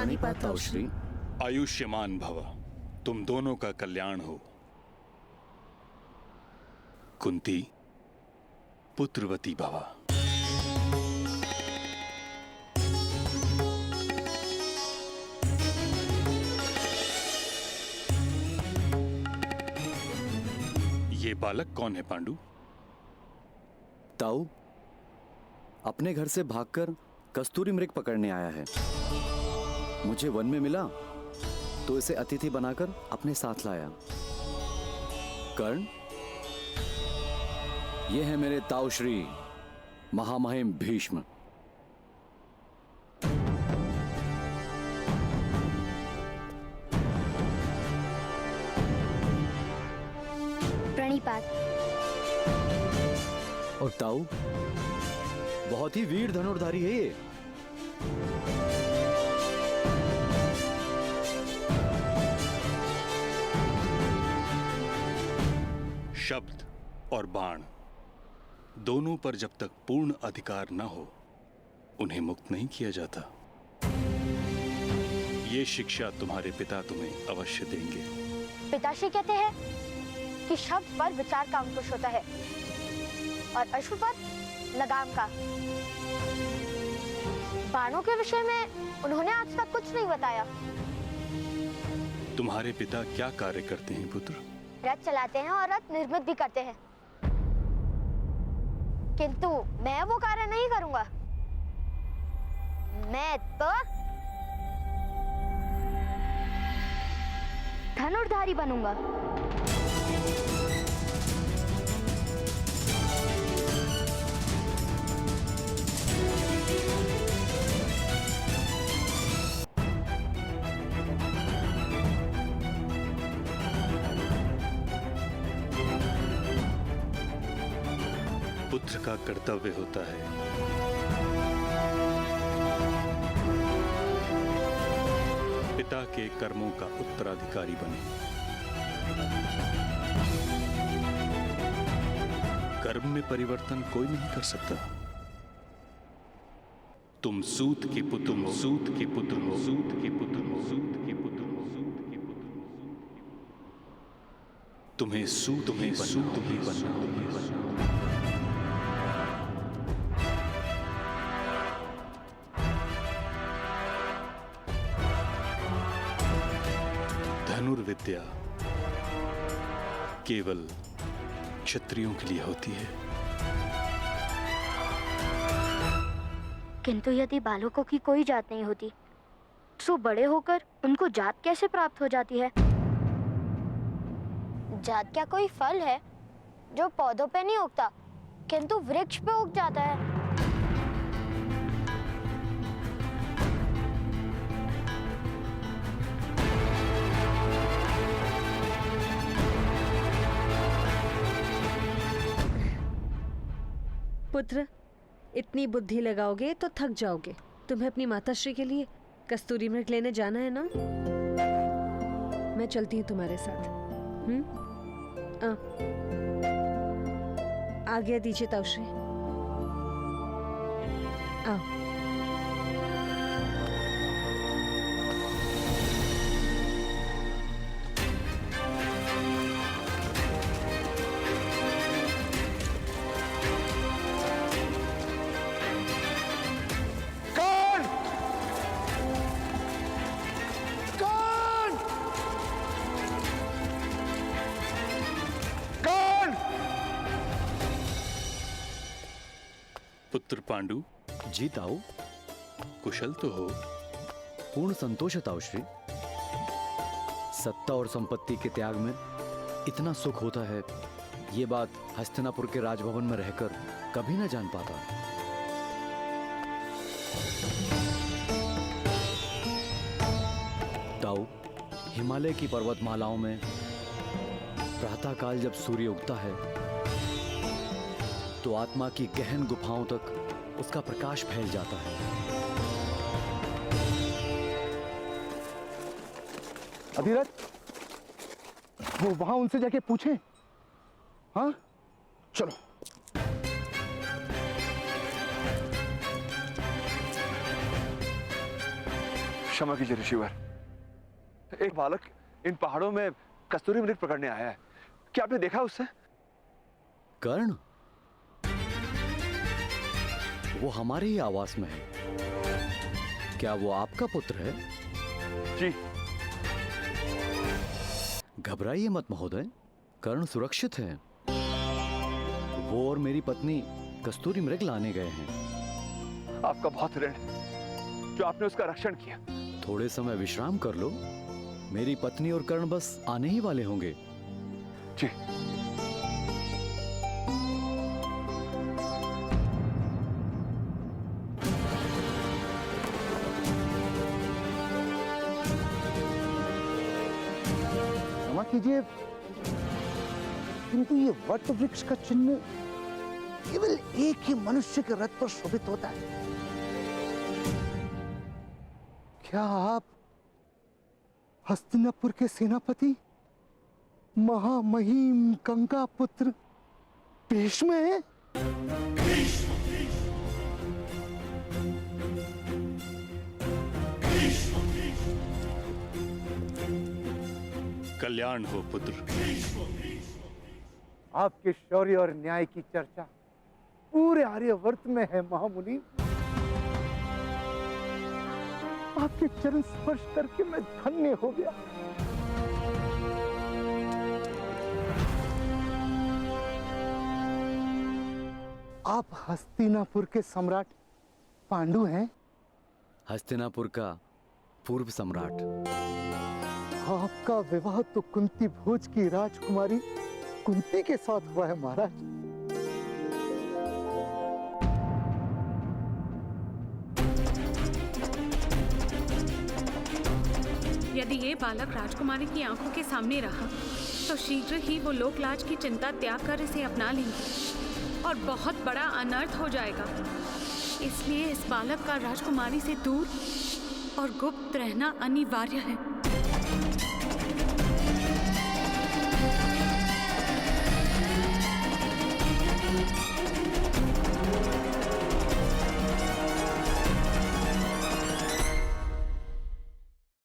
प्रणिपात ताऊश्री। आयुष्यमान भव, तुम दोनों का कल्याण हो। कुंती पुत्रवती भवा। ये बालक कौन है पांडु? ताऊ अपने घर से भागकर कस्तूरी मृग पकड़ने आया है। मुझे वन में मिला तो इसे अतिथि बनाकर अपने साथ लाया। कर्ण, ये है मेरे ताऊश्री महामहिम भीष्म। प्रणिपात। और ताऊ बहुत ही वीर धनुर्धारी है ये। शब्द और बाण दोनों पर जब तक पूर्ण अधिकार न हो उन्हें मुक्त नहीं किया जाता। ये शिक्षा तुम्हारे पिता तुम्हें अवश्य देंगे। पिताश्री कहते हैं कि शब्द पर विचार का अंकुश होता है और अश्व पर लगाम का। बाणों के विषय में उन्होंने आज तक कुछ नहीं बताया। तुम्हारे पिता क्या कार्य करते हैं पुत्र? रथ चलाते हैं और रथ निर्मित भी करते हैं, किंतु मैं वो कार्य नहीं करूंगा। मैं तो धनुर्धारी बनूंगा। पुत्र का कर्तव्य होता है पिता के कर्मों का उत्तराधिकारी बने। कर्म में परिवर्तन कोई नहीं कर सकता। तुम सूत के पुत्र, तुम सूत के पुत्र हो, सूत के पुत्र हो, सूत के पुत्र हो, सूत के पुत्र हो। तुम्हें सूत ही बनना। धनुर्विद्या केवल क्षत्रियों के लिए होती है। किंतु यदि बालकों की कोई जात नहीं होती तो बड़े होकर उनको जात कैसे प्राप्त हो जाती है? जात क्या कोई फल है जो पौधों पे नहीं उगता किंतु वृक्ष पे उग जाता है? पुत्र, इतनी बुद्धि लगाओगे तो थक जाओगे। तुम्हें अपनी माताश्री के लिए कस्तूरी मृग लेने जाना है ना? मैं चलती हूँ तुम्हारे साथ। आज्ञा दीजिए ताऊश्री। आओ। पुत्र पांडु। जी ताऊ। कुशल तो हो? पूर्ण संतोष है ताऊश्री। सत्ता और संपत्ति के त्याग में इतना सुख होता है, ये बात हस्तिनापुर के राजभवन में रहकर कभी न जान पाता। ताऊ, हिमालय की पर्वतमालाओं में प्रातःकाल जब सूर्य उगता है तो आत्मा की गहन गुफाओं तक उसका प्रकाश फैल जाता है। अधिरथ, वो वहां उनसे जाके पूछें। हाँ, चलो। क्षमा कीजिए ऋषिवर। एक बालक इन पहाड़ों में कस्तूरी मृग पकड़ने आया है। क्या आपने देखा उससे? कर्ण, वो हमारे ही आवास में है। क्या वो आपका पुत्र है? जी। घबराइए मत महोदय, कर्ण सुरक्षित है। वो और मेरी पत्नी कस्तूरी मृग लाने गए हैं। आपका बहुत ऋण है जो आपने उसका रक्षण किया। थोड़े समय विश्राम कर लो। मेरी पत्नी और कर्ण बस आने ही वाले होंगे। जी। क्षमा कीजिए, किंतु ये वट वृक्ष का चिन्ह केवल एक ही मनुष्य के रथ पर शोभित होता है। क्या आप हस्तिनापुर के सेनापति महामहिम गंगा पुत्र भीष्म हैं? कल्याण हो पुत्र। आपके शौर्य और न्याय की चर्चा पूरे आर्यवर्त में है महामुनि। आपके चरण स्पर्श करके मैं धन्य हो गया। आप हस्तिनापुर के सम्राट पांडु हैं? हस्तिनापुर का पूर्व सम्राट। आपका विवाह तो कुंती भोज की राजकुमारी कुंती के साथ हुआ है महाराज। यदि ये बालक राजकुमारी की आंखों के सामने रहा तो शीघ्र ही वो लोकलाज की चिंता त्याग कर इसे अपना लेंगे और बहुत बड़ा अनर्थ हो जाएगा। इसलिए इस बालक का राजकुमारी से दूर और गुप्त रहना अनिवार्य है।